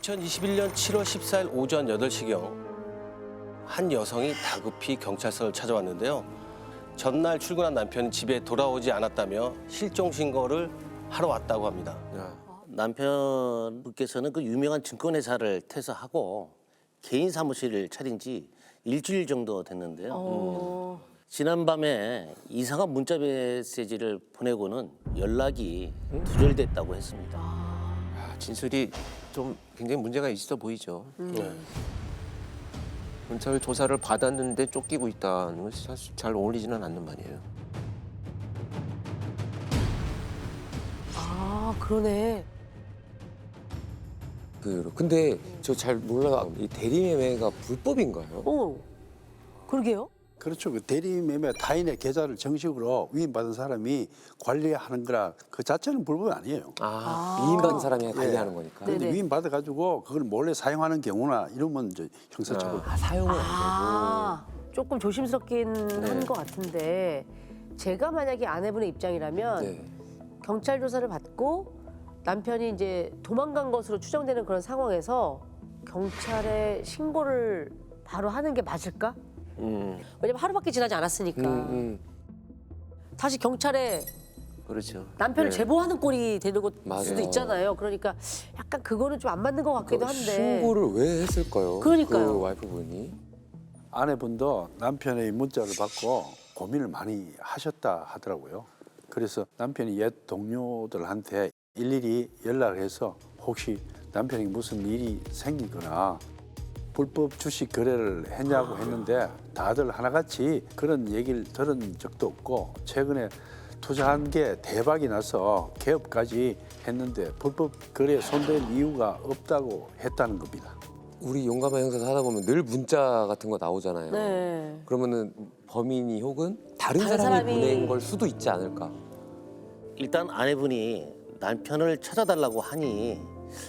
2021년 7월 14일 오전 8시경 한 여성이 다급히 경찰서를 찾아왔는데요. 전날 출근한 남편이 집에 돌아오지 않았다며 실종 신고를 하러 왔다고 합니다. 남편분께서는 그 유명한 증권회사를 퇴사하고 개인 사무실을 차린 지 일주일 정도 됐는데요. 지난밤에 이상한 문자 메시지를 보내고는 연락이 두절됐다고 했습니다. 진술이 좀 굉장히 문제가 있어 보이죠. 네. 경찰 조사를 받았는데 쫓기고 있다는 것이 사실 잘 어울리지는 않는 말이에요. 아, 그러네. 근데 저 잘 몰라요. 이 대리매매가 불법인가요? 그러게요. 그렇죠. 그 대리매매 타인의 계좌를 정식으로 위임받은 사람이 관리하는 거라 그 자체는 불법이 아니에요. 위임받은 사람이 관리하는 거니까. 네. 그런데 네네. 위임받아가지고 그걸 몰래 사용하는 경우나 이러면 이제 형사처벌. 사용을 안 아, 조금 조심스럽긴 네. 한 것 같은데 제가 만약에 아내분의 입장이라면 되고. 네. 경찰 조사를 받고 남편이 이제 도망간 것으로 추정되는 그런 상황에서 경찰에 신고를 바로 하는 게 맞을까? 왜냐면 하루밖에 지나지 않았으니까. 다시 경찰에 그렇죠. 남편을 네. 제보하는 꼴이 되는 것 맞아요. 수도 있잖아요. 그러니까 약간 그거는 좀 안 맞는 것 같기도 한데. 신고를 왜 했을까요? 그러니까요. 그 와이프분이. 아내분도 남편의 문자를 받고 고민을 많이 하셨다 하더라고요. 그래서 남편이 옛 동료들한테 일일이 연락을 해서 혹시 남편이 무슨 일이 생기거나 불법 주식 거래를 했냐고 했는데 다들 하나같이 그런 얘기를 들은 적도 없고 최근에 투자한 게 대박이 나서 개업까지 했는데 불법 거래에 손댈 이유가 없다고 했다는 겁니다. 우리 용감한 형사 하다 보면 늘 문자 같은 거 나오잖아요. 네. 그러면은 범인이 혹은 다른 다른 사람이 사람이- 보낸 걸 수도 있지 않을까? 일단 아내분이 남편을 찾아달라고 하니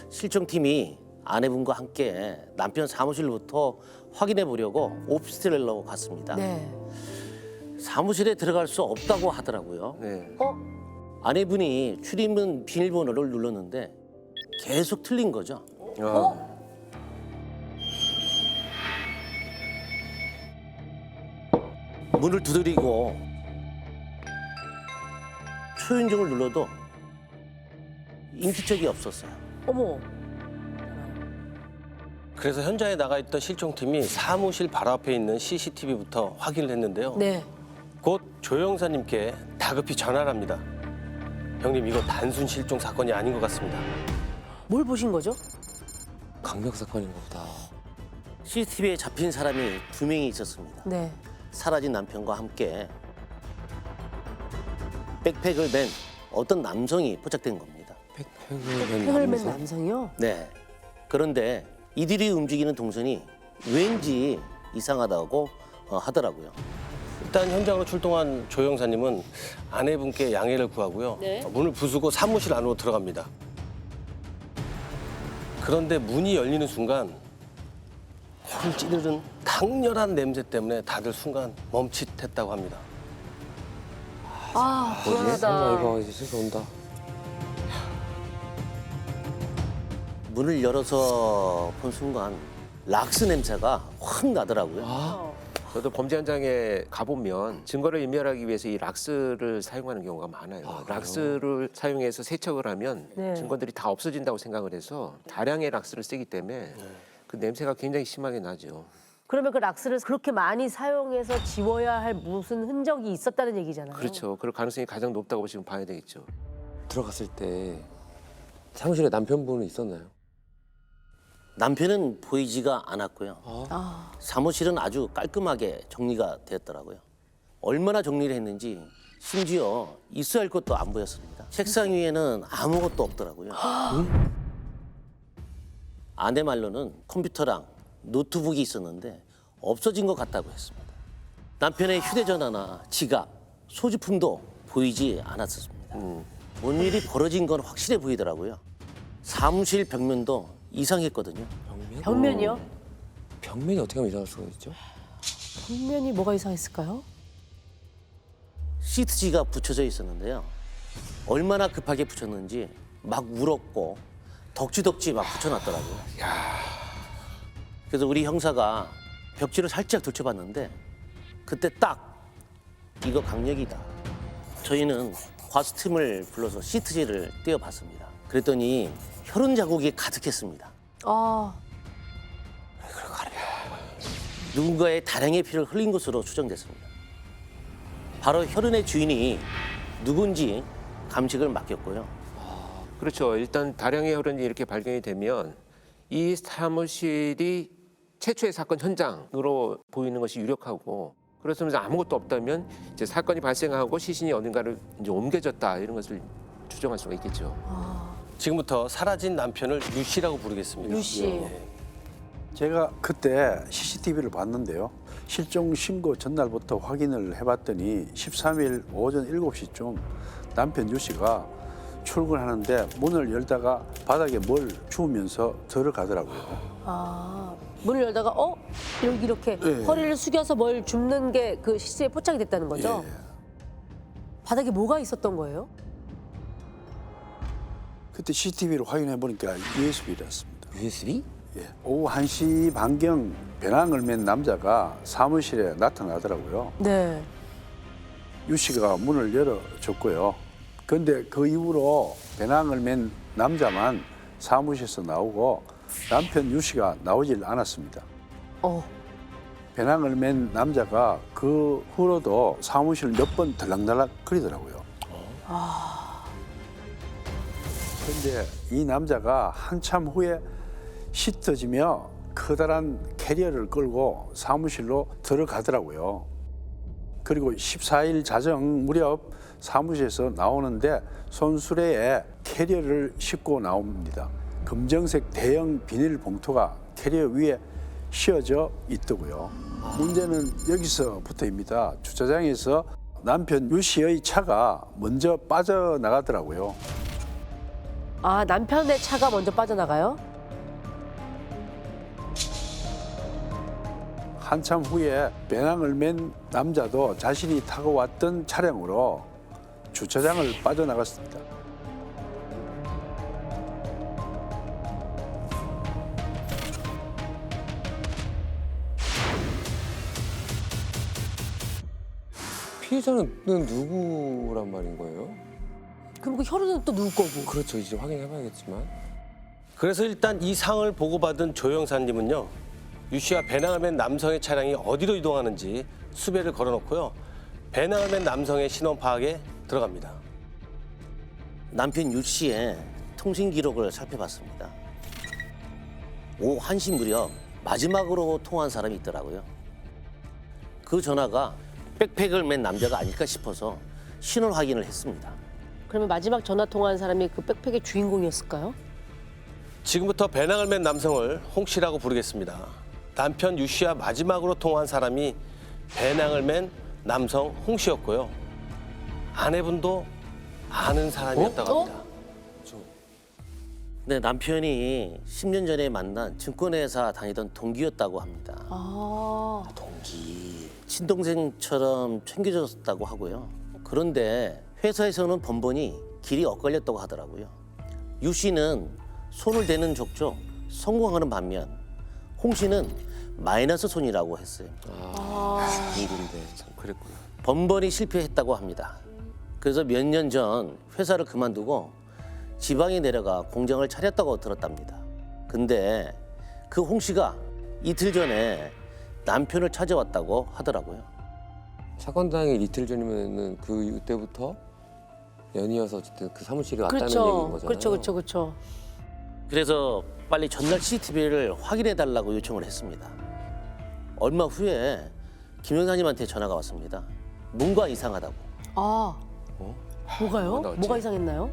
실종팀이 아내분과 함께 남편 사무실부터 확인해 보려고 오피스텔로 갔습니다. 네. 사무실에 들어갈 수 없다고 하더라고요. 네. 아내분이 출입문 비밀번호를 눌렀는데 계속 틀린 거죠. 문을 두드리고 초인종을 눌러도 인기척이 없었어요. 어머. 그래서 현장에 나가 있던 실종팀이 사무실 바로 앞에 있는 CCTV부터 확인을 했는데요. 네. 곧 조 형사님께 다급히 전화를 합니다. 형님, 이거 단순 실종 사건이 아닌 것 같습니다. 뭘 보신 거죠? 강력 사건인가 보다. CCTV에 잡힌 사람이 2명이 있었습니다. 네. 사라진 남편과 함께 백팩을 맨 어떤 남성이 포착된 겁니다. 팩을 맨 남성이요? 네. 그런데 이들이 움직이는 동선이 왠지 이상하다고 하더라고요. 일단 현장으로 출동한 조 형사님은 아내분께 양해를 구하고요. 네. 문을 부수고 사무실 안으로 들어갑니다. 그런데 문이 열리는 순간 코를 찌르는 강렬한 냄새 때문에 다들 순간 멈칫했다고 합니다. 아, 설마 불안하다. 이거 이제 슬슬 온다. 문을 열어서 본 순간 락스 냄새가 확 나더라고요. 저도 범죄 현장에 가보면 증거를 인멸하기 위해서 이 락스를 사용하는 경우가 많아요. 락스를 사용해서 세척을 하면 네. 증거들이 다 없어진다고 생각을 해서 다량의 락스를 쓰기 때문에 그 냄새가 굉장히 심하게 나죠. 그러면 그 락스를 그렇게 많이 사용해서 지워야 할 무슨 흔적이 있었다는 얘기잖아요. 그렇죠. 그럴 가능성이 가장 높다고 지금 봐야 되겠죠. 들어갔을 때 사무실에 남편분은 있었나요? 남편은 보이지가 않았고요. 아, 사무실은 아주 깔끔하게 정리가 되었더라고요. 얼마나 정리를 했는지 심지어 있어야 할 것도 안 보였습니다. 책상 위에는 아무것도 없더라고요. 아내 말로는 컴퓨터랑 노트북이 있었는데 없어진 것 같다고 했습니다. 남편의 휴대전화나 지갑, 소지품도 보이지 않았었습니다. 뭔 일이 벌어진 건 확실해 보이더라고요. 사무실 벽면도 이상했거든요. 벽면? 벽면이요? 벽면이 어떻게 하면 이상할 수가 있죠? 벽면이 뭐가 이상했을까요? 시트지가 붙여져 있었는데요. 얼마나 급하게 붙였는지 막 울었고 덕지덕지 막 붙여놨더라고요. 그래서 우리 형사가 벽지를 살짝 들춰봤는데 그때 딱 이거 강력이다. 저희는 과수팀을 불러서 시트지를 떼어봤습니다. 그랬더니 혈흔 자국이 가득했습니다. 아, 누군가의 다량의 피를 흘린 것으로 추정됐습니다. 바로 혈흔의 주인이 누군지 감식을 맡겼고요. 그렇죠. 일단 다량의 혈흔이 이렇게 발견이 되면 이 사무실이 최초의 사건 현장으로 보이는 것이 유력하고, 그렇다면 아무것도 없다면 이제 사건이 발생하고 시신이 어딘가를 이제 옮겨졌다 이런 것을 추정할 수가 있겠죠. 지금부터 사라진 남편을 유 씨라고 부르겠습니다. 유 씨. 예. 제가 그때 CCTV를 봤는데요. 실종 신고 전날부터 확인을 해봤더니 13일 오전 7시쯤 남편 유 씨가 출근하는데 문을 열다가 바닥에 뭘 주우면서 들어가더라고요. 아, 문을 열다가 이렇게 예. 허리를 숙여서 뭘 줍는 게 그 시체에 포착이 됐다는 거죠? 예. 바닥에 뭐가 있었던 거예요? 그때 CCTV를 확인해 보니까 USB였습니다. USB? 예. 오후 1시 반경 배낭을 맨 남자가 사무실에 나타나더라고요. 네. 유 씨가 문을 열어줬고요. 그런데 그 이후로 배낭을 맨 남자만 사무실에서 나오고 남편 유 씨가 나오질 않았습니다. 배낭을 맨 남자가 그 후로도 사무실 몇 번 들락날락 거리더라고요. 그런데 이 남자가 한참 후에 씻어지며 커다란 캐리어를 끌고 사무실로 들어가더라고요. 그리고 14일 자정 무렵 사무실에서 나오는데 손수레에 캐리어를 싣고 나옵니다. 검정색 대형 비닐봉투가 캐리어 위에 씌워져 있더고요. 문제는 여기서부터입니다. 주차장에서 남편 유 씨의 차가 먼저 빠져나가더라고요. 아, 남편의 차가 먼저 빠져나가요? 한참 후에 배낭을 맨 남자도 자신이 타고 왔던 차량으로 주차장을 빠져나갔습니다. 피해자는 누구란 말인 거예요? 그럼 그 혈흔은 또 누구 거고? 그렇죠. 이제 확인해봐야겠지만. 그래서 일단 이 상을 보고받은 조 형사님은요, 유 씨와 배낭을 맨 남성의 차량이 어디로 이동하는지 수배를 걸어놓고요, 배낭을 맨 남성의 신원 파악에 들어갑니다. 남편 유 씨의 통신 기록을 살펴봤습니다. 오후 1시 무렵 마지막으로 통화한 사람이 있더라고요. 그 전화가 백팩을 맨 남자가 아닐까 싶어서 신원 확인을 했습니다. 그러면 마지막 전화 통화한 사람이 그 백팩의 주인공이었을까요? 지금부터 배낭을 맨 남성을 홍 씨라고 부르겠습니다. 남편 유 씨와 마지막으로 통화한 사람이 배낭을 맨 남성 홍 씨였고요. 아내분도 아는 사람이었다고 합니다. 네, 남편이 10년 전에 만난 증권회사 다니던 동기였다고 합니다. 아, 친동생처럼 챙겨줬다고 하고요. 그런데 회사에서는 번번이 길이 엇갈렸다고 하더라고요. 유 씨는 손을 대는 족족 성공하는 반면 홍 씨는 마이너스 손이라고 했어요. 일인데 참 그랬구나. 번번이 실패했다고 합니다. 그래서 몇 년 전 회사를 그만두고 지방에 내려가 공장을 차렸다고 들었답니다. 근데 그 홍 씨가 이틀 전에 남편을 찾아왔다고 하더라고요. 사건 당일 이틀 전이면은 그 이후 때부터 연이어서 어쨌든 그 사무실에 왔다는 얘기인 그렇죠. 거잖아요. 그렇죠. 그래서 빨리 전날 CCTV를 확인해 달라고 요청을 했습니다. 얼마 후에 김 형사님한테 전화가 왔습니다. 뭔가 이상하다고. 아, 뭐가요? 나 어째? 뭐가 이상했나요?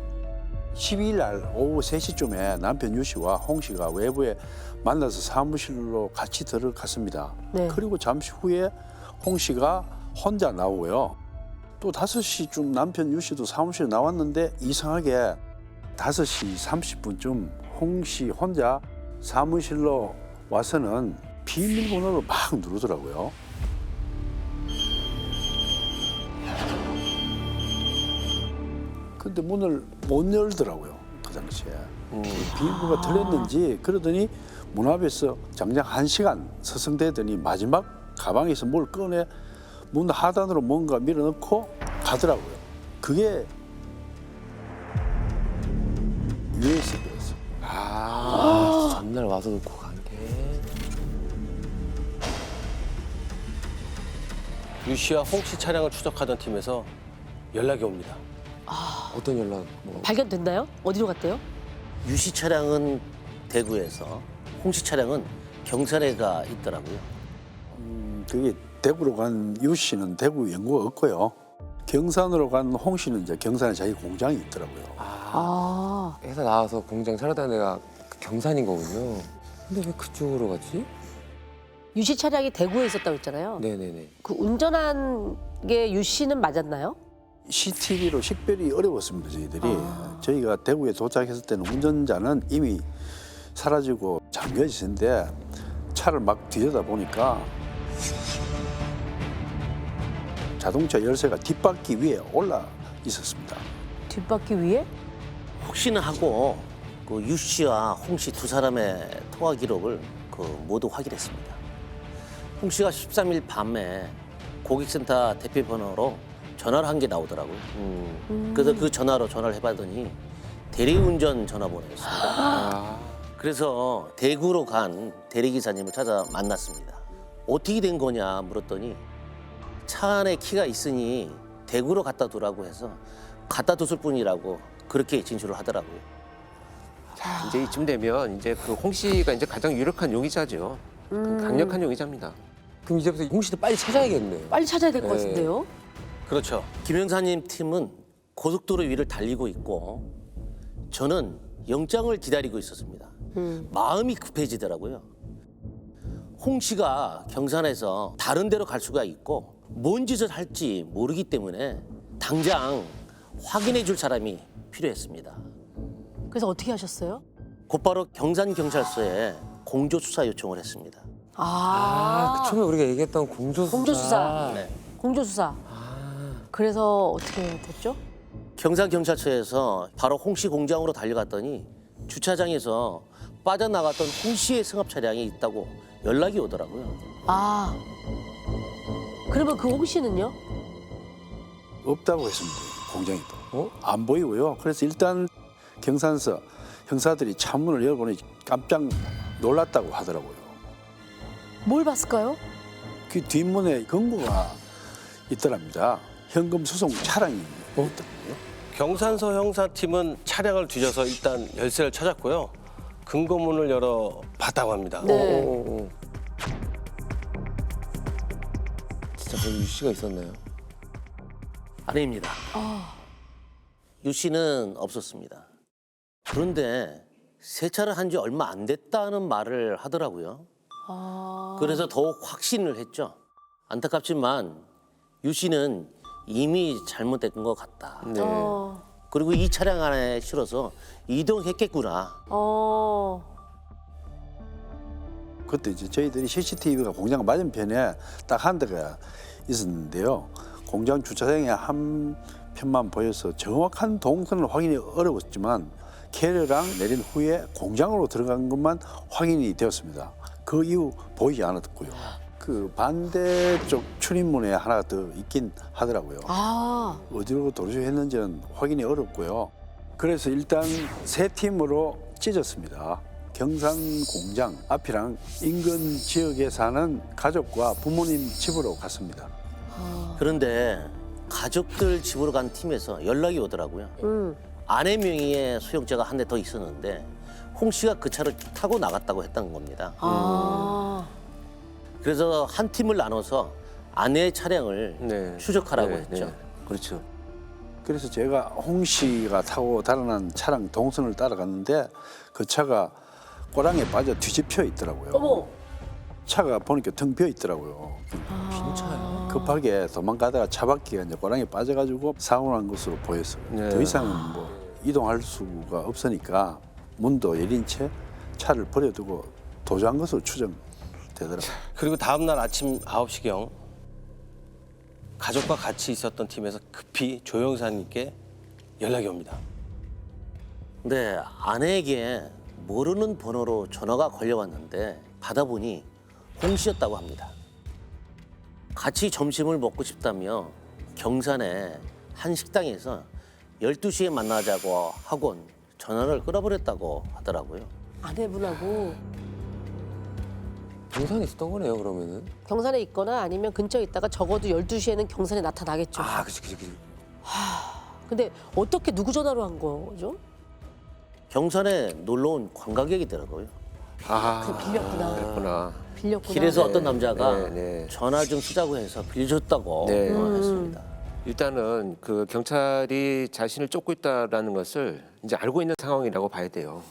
12일 날 오후 3시쯤에 남편 유 씨와 홍 씨가 외부에 만나서 사무실로 같이 들어갔습니다. 네. 그리고 잠시 후에 홍 씨가 혼자 나오고요. 또 5시쯤 남편 유 씨도 사무실에 나왔는데 이상하게 5시 30분쯤 홍 씨 혼자 사무실로 와서는 비밀번호를 막 누르더라고요. 근데 문을 못 열더라고요. 당시에. 비밀번호가 틀렸는지 그러더니 문 앞에서 장장 1시간 서성대더니 마지막 가방에서 뭘 꺼내 문 하단으로 뭔가 밀어넣고 가더라고요. 그게 USB였어요. 전날 와서 놓고 간 게. 유 씨와 홍 씨 차량을 추적하던 팀에서 연락이 옵니다. 어떤 연락? 뭐 발견됐나요? 어디로 갔대요? 유씨 차량은 대구에서, 홍씨 차량은 경산에가 있더라고요. 그게 대구로 간 유 씨는 대구 연구가 없고요. 경산으로 간 홍 씨는 이제 경산에 자기 공장이 있더라고요. 아, 회사 나와서 공장 차려다 내가 그 경산인 거군요. 근데 왜 그쪽으로 갔지? 유씨 차량이 대구에 있었다고 했잖아요. 네네네. 그 운전한 게 유 씨는 맞았나요? CCTV로 식별이 어려웠습니다. 저희들이. 저희가 대구에 도착했을 때는 운전자는 이미 사라지고 잠겨 있었는데 차를 막 뒤져다 보니까 자동차 열쇠가 뒷바퀴 위에 올라 있었습니다. 뒷바퀴 위에? 혹시나 하고 그 유 씨와 홍 씨 두 사람의 통화 기록을 모두 확인했습니다. 홍 씨가 13일 밤에 고객센터 대피 번호로 전화를 한 게 나오더라고요. 그래서 그 전화로 전화를 해봤더니 대리운전 전화번호였습니다. 그래서 대구로 간 대리기사님을 찾아 만났습니다. 어떻게 된 거냐 물었더니 차 안에 키가 있으니 대구로 갖다 두라고 해서 갖다 뒀을 뿐이라고 그렇게 진술을 하더라고요. 자, 이제 이쯤 되면 이제 그 홍 씨가 이제 가장 유력한 용의자죠. 강력한 용의자입니다. 그럼 이제부터 홍 씨도 빨리 찾아야겠네. 빨리 찾아야 될 것 네. 같은데요? 그렇죠. 김영사님 팀은 고속도로 위를 달리고 있고 저는 영장을 기다리고 있었습니다. 마음이 급해지더라고요. 홍 씨가 경산에서 다른 데로 갈 수가 있고 뭔 짓을 할지 모르기 때문에 당장 확인해 줄 사람이 필요했습니다. 그래서 어떻게 하셨어요? 곧바로 경산경찰서에 공조수사 요청을 했습니다. 그 처음에 우리가 얘기했던 공조수사. 공조수사. 네. 공조수사. 그래서 어떻게 됐죠? 경산경찰서에서 바로 홍 씨 공장으로 달려갔더니 주차장에서 빠져나갔던 홍 씨의 승합 차량이 있다고 연락이 오더라고요. 아, 그러면 그 홍 씨는요? 없다고 했습니다. 공장이 또. 안 보이고요. 그래서 일단 경산서 형사들이 창문을 열어보니 깜짝 놀랐다고 하더라고요. 뭘 봤을까요? 그 뒷문에 금고가 있더랍니다. 현금 수송 차량이 있더라고요. 경산서 형사팀은 차량을 뒤져서 일단 열쇠를 찾았고요. 금고문을 열어 봤다고 합니다. 네. 진짜 거기 유 씨가 있었나요? 아닙니다. 유 씨는 없었습니다. 그런데 세차를 한 지 얼마 안 됐다는 말을 하더라고요. 그래서 더욱 확신을 했죠. 안타깝지만 유 씨는 이미 잘못된 것 같다. 네. 그리고 이 차량 안에 실어서 이동했겠구나. 그때 이제 저희들이 CCTV가 공장 맞은편에 딱 한 대가 있었는데요. 공장 주차장에 한 편만 보여서 정확한 동선을 확인이 어려웠지만 캐리어랑 내린 후에 공장으로 들어간 것만 확인이 되었습니다. 그 이후 보이지 않았고요. 그 반대쪽 출입문에 하나 더 있긴 하더라고요. 아, 어디로 도주했는지는 확인이 어렵고요. 그래서 일단 세 팀으로 찢었습니다. 경산 공장 앞이랑 인근 지역에 사는 가족과 부모님 집으로 갔습니다. 그런데 가족들 집으로 간 팀에서 연락이 오더라고요. 아내 명의의 소형차가 한 대 더 있었는데 홍 씨가 그 차를 타고 나갔다고 했다는 겁니다. 그래서 한 팀을 나눠서 아내의 차량을 네. 추적하라고 네, 했죠. 네. 그렇죠. 그래서 제가 홍 씨가 타고 달아난 차량 동선을 따라갔는데 그 차가 꼬랑에 빠져 뒤집혀 있더라고요. 어머. 차가 보니까 텅 비어 있더라고요. 빈차요. 급하게 도망가다가 차 바퀴가 이제 꼬랑에 빠져가지고 사고 난 것으로 보였어요. 네. 더 이상은 뭐 이동할 수가 없으니까 문도 열린 채 차를 버려두고 도주한 것으로 추정되더라고요. 그리고 다음 날 아침 9시경 가족과 같이 있었던 팀에서 급히 조 형사님께 연락이 옵니다. 네, 아내에게 모르는 번호로 전화가 걸려왔는데 받아보니 홍 씨였다고 합니다. 같이 점심을 먹고 싶다며 경산의 한 식당에서 12시에 만나자고 하곤 전화를 끊어버렸다고 하더라고요. 아내분하고 경산에 있었던 거네요, 그러면은. 경산에 있거나 아니면 근처에 있다가 적어도 12시에는 경산에 나타나겠죠. 아, 그치. 근데 어떻게 누구 전화로 한 거죠? 경산에 놀러 온 관광객이더라고요. 그 빌렸구나. 그렇구나. 빌렸구나. 길에서 어떤 남자가 네. 전화 좀 쓰자고 해서 빌려줬다고 네. 했습니다. 일단은 그 경찰이 자신을 쫓고 있다라는 것을 이제 알고 있는 상황이라고 봐야 돼요.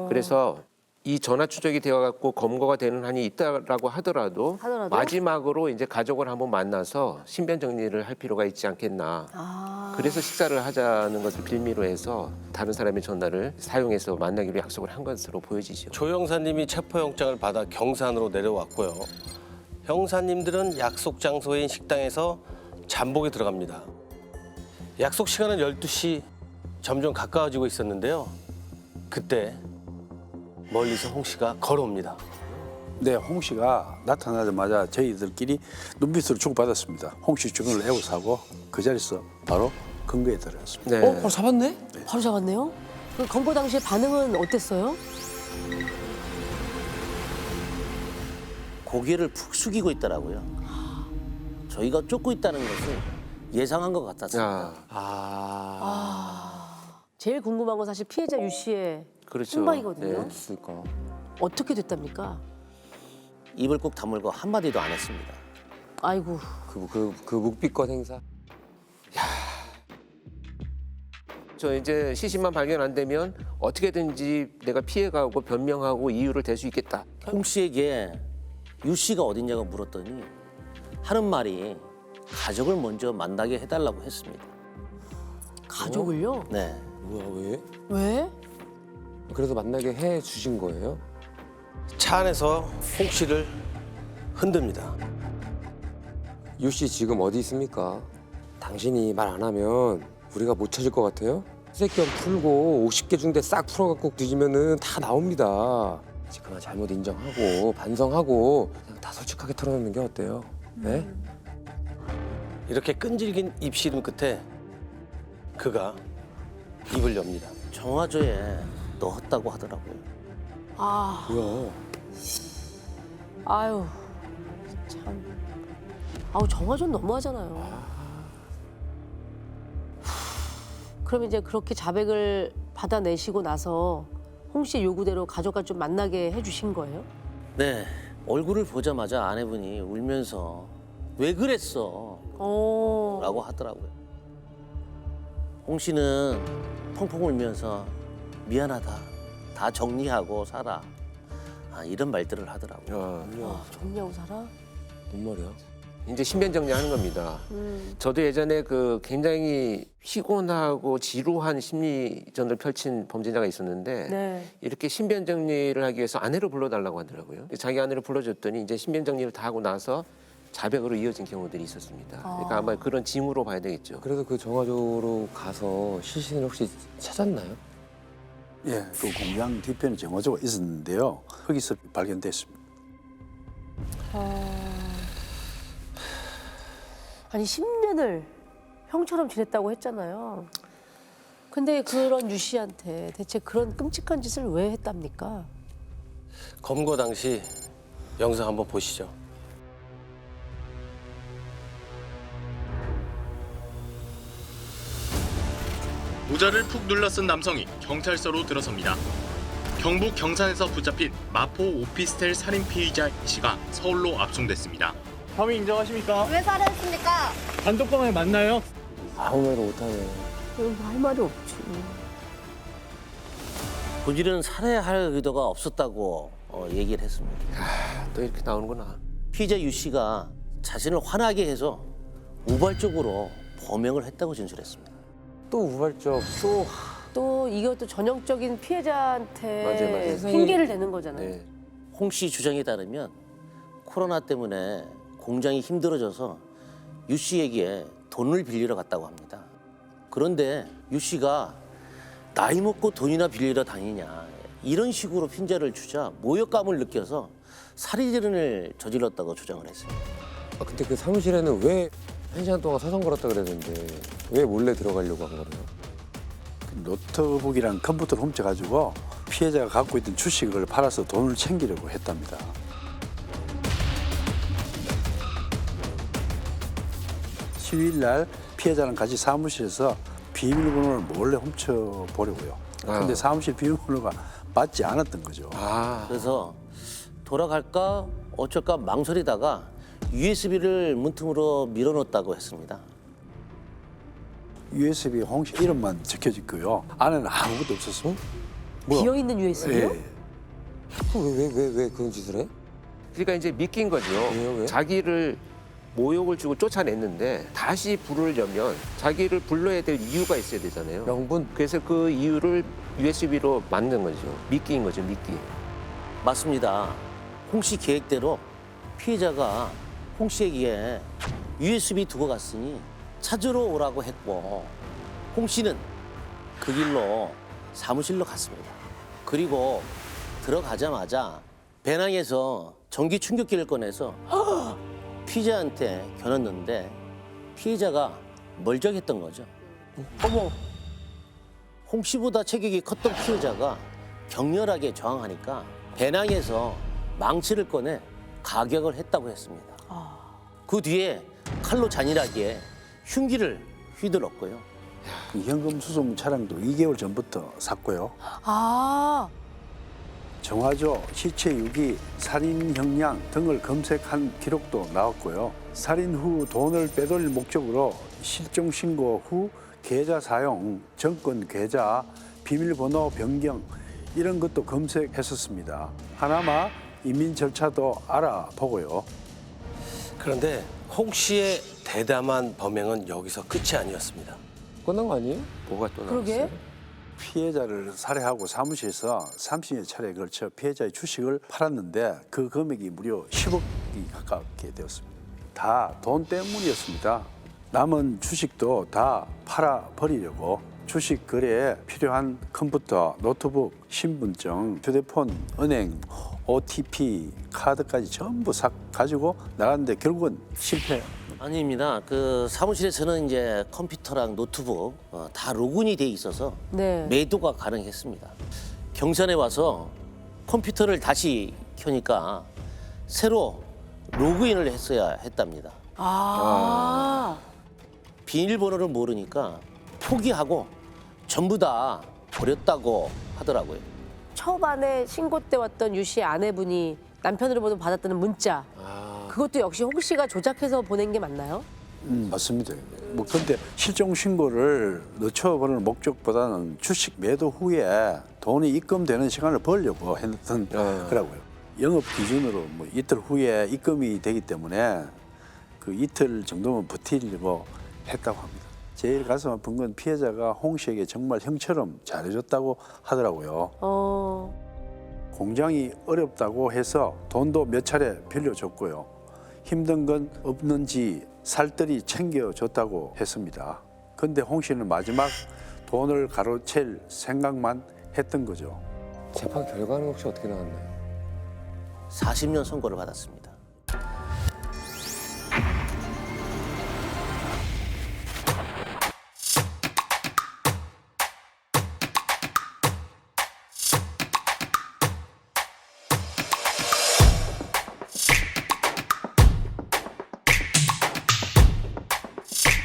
그래서 이 전화 추적이 되어갖고 검거가 되는 한이 있다라고 하더라도 마지막으로 이제 가족을 한번 만나서 신변 정리를 할 필요가 있지 않겠나. 그래서 식사를 하자는 것을 빌미로 해서 다른 사람의 전화를 사용해서 만나기로 약속을 한 것으로 보여지죠. 조 형사님이 체포영장을 받아 경산으로 내려왔고요. 형사님들은 약속 장소인 식당에서 잠복에 들어갑니다. 약속 시간은 12시, 점점 가까워지고 있었는데요. 그때 멀리서 홍 씨가 걸어옵니다. 네, 홍 씨가 나타나자마자 저희들끼리 눈빛으로 주고받았습니다. 홍 씨 주변을 에워싸고 그 자리에서 바로 근거에 들어갔습니다. 네. 바로 잡았네? 바로 잡았네요. 그 검거 당시에 반응은 어땠어요? 고개를 푹 숙이고 있더라고요. 저희가 쫓고 있다는 것을 예상한 것 같았습니다. 제일 궁금한 건 사실 피해자 유 씨의 그렇죠. 행방이거든요. 네. 있을까? 어떻게 됐답니까? 입을 꼭 다물고 한마디도 안 했습니다. 아이고. 그 묵비권 행사. 저 이제 시신만 발견 안 되면 어떻게든지 내가 피해가고 변명하고 이유를 댈 수 있겠다. 홍 씨에게 유 씨가 어딨냐고 물었더니 하는 말이 가족을 먼저 만나게 해달라고 했습니다. 가족을요? 네. 뭐야, 왜? 왜? 그래서 만나게 해 주신 거예요? 차 안에서 홍 씨를 흔듭니다. 유 씨 지금 어디 있습니까? 당신이 말 안 하면 우리가 못 찾을 것 같아요? 새끼 풀고 50개 중대 싹 풀어갖고 뒤지면은 다 나옵니다. 이제 그만 잘못 인정하고 반성하고 그냥 다 솔직하게 털어놓는 게 어때요? 네? 이렇게 끈질긴 입씨름 끝에 그가 입을 엽니다. 정화조에 넣었다고 하더라고요. 아, 뭐야? 아유, 참. 아우, 정화전 너무하잖아요. 그럼 이제 그렇게 자백을 받아내시고 나서 홍 씨 요구대로 가족과 좀 만나게 해주신 거예요? 네. 얼굴을 보자마자 아내분이 울면서 왜 그랬어? 어. 라고 하더라고요. 홍 씨는 펑펑 울면서 미안하다. 다 정리하고 살아. 이런 말들을 하더라고요. 아, 정리하고 살아? 뭔 말이야? 이제 신변 정리하는 겁니다. 저도 예전에 그 굉장히 피곤하고 지루한 심리전을 펼친 범죄자가 있었는데 네. 이렇게 신변 정리를 하기 위해서 아내를 불러달라고 하더라고요. 자기 아내를 불러줬더니 이제 신변 정리를 다 하고 나서 자백으로 이어진 경우들이 있었습니다. 그러니까 아마 그런 징후로 봐야 되겠죠. 그래서 그 정화조로 가서 시신을 혹시 찾았나요? 예, 그 공장 뒤편에 정화조가 있었는데요. 거기서 발견됐습니다. 아니 10년을 형처럼 지냈다고 했잖아요. 근데 그런 유 씨한테 대체 그런 끔찍한 짓을 왜 했답니까? 검거 당시 영상 한번 보시죠. 모자를 푹 눌러 쓴 남성이 경찰서로 들어섭니다. 경북 경산에서 붙잡힌 마포 오피스텔 살인 피의자 이 씨가 서울로 압송됐습니다. 혐의 인정하십니까? 왜 살해했습니까? 단독범에 맞나요? 아무 말도 못하네. 할 말이 없지. 본인은 살해할 의도가 없었다고 얘기를 했습니다. 또 이렇게 나오는구나. 피의자 유 씨가 자신을 화나게 해서 우발적으로 범행을 했다고 진술했습니다. 또 우발적, 또 또 이것도 전형적인 피해자한테 맞아요. 핑계를 대는 거잖아요. 네. 홍 씨 주장에 따르면 코로나 때문에 공장이 힘들어져서 유 씨에게 돈을 빌리러 갔다고 합니다. 그런데 유 씨가 나이 먹고 돈이나 빌리러 다니냐 이런 식으로 핀자를 주자 모욕감을 느껴서 살인을 저질렀다고 주장을 했습니다. 아, 근데 그 사무실에는 왜 1시간 동안 사선 걸었다 그랬는데 왜 몰래 들어가려고 한 거예요? 노트북이랑 컴퓨터를 훔쳐가지고 피해자가 갖고 있던 주식을 팔아서 돈을 챙기려고 했답니다. (10일) 날 피해자는 같이 사무실에서 비밀번호를 몰래 훔쳐보려고요. 근데 사무실 비밀번호가 맞지 않았던 거죠. 그래서 돌아갈까 어쩔까 망설이다가 USB를 문틈으로 밀어넣었다고 했습니다. USB 홍씨 이름만 적혀져 있고요. 안에는 아무것도 없었어. 비어 있는 USB요? 예. 왜 그런 짓을 해? 그러니까 이제 믿긴 거죠. 왜요, 왜? 자기를 모욕을 주고 쫓아냈는데 다시 부르려면 자기를 불러야 될 이유가 있어야 되잖아요. 명분? 그래서 그 이유를 USB로 만든 거죠. 미끼인 거죠, 미끼. 맞습니다. 홍 씨 계획대로 피해자가 홍 씨에게 USB 두고 갔으니 찾으러 오라고 했고 홍 씨는 그 길로 사무실로 갔습니다. 그리고 들어가자마자 배낭에서 전기 충격기를 꺼내서 피해자한테 겨눴는데 피해자가 멀쩡했던 거죠. 어머! 홍 씨보다 체격이 컸던 피해자가 격렬하게 저항하니까 배낭에서 망치를 꺼내 가격을 했다고 했습니다. 그 뒤에 칼로 잔인하게 흉기를 휘둘렀고요. 그 현금 수송 차량도 2개월 전부터 샀고요. 아, 정화조, 시체 유기, 살인 형량 등을 검색한 기록도 나왔고요. 살인 후 돈을 빼돌릴 목적으로 실종 신고 후 계좌 사용, 정권 계좌, 비밀번호 변경 이런 것도 검색했었습니다. 하나마 이민 절차도 알아보고요. 그런데 홍 씨의 대담한 범행은 여기서 끝이 아니었습니다. 끝난 거 아니에요? 뭐가 또 그러게. 나왔어요? 피해자를 살해하고 사무실에서 30여 차례에 걸쳐 피해자의 주식을 팔았는데 그 금액이 무려 10억이 가깝게 되었습니다. 다 돈 때문이었습니다. 남은 주식도 다 팔아버리려고 주식 거래에 필요한 컴퓨터, 노트북, 신분증, 휴대폰, 은행, OTP, 카드까지 전부 가지고 나갔는데 결국은 실패. 아닙니다. 그 사무실에서는 이제 컴퓨터랑 노트북 다 로그인이 돼 있어서 네. 매도가 가능했습니다. 경산에 와서 컴퓨터를 다시 켜니까 새로 로그인을 했어야 했답니다. 비밀번호를 모르니까 포기하고 전부 다 버렸다고 하더라고요. 초반에 신고 때 왔던 유 씨의 아내분이 남편으로부터 받았다는 문자. 그것도 역시 홍 씨가 조작해서 보낸 게 맞나요? 맞습니다. 뭐 근데 실종 신고를 늦춰버리는 목적보다는 주식 매도 후에 돈이 입금되는 시간을 벌려고 했던 거라고요. 영업 기준으로 뭐 이틀 후에 입금이 되기 때문에 그 이틀 정도면 버티려고 했다고 합니다. 제일 가슴 아픈 건 피해자가 홍 씨에게 정말 형처럼 잘해줬다고 하더라고요. 공장이 어렵다고 해서 돈도 몇 차례 빌려줬고요. 힘든 건 없는지 살뜰히 챙겨줬다고 했습니다. 근데 홍 씨는 마지막 돈을 가로챌 생각만 했던 거죠. 재판 결과는 혹시 어떻게 나왔나요? 40년 선고를 받았습니다.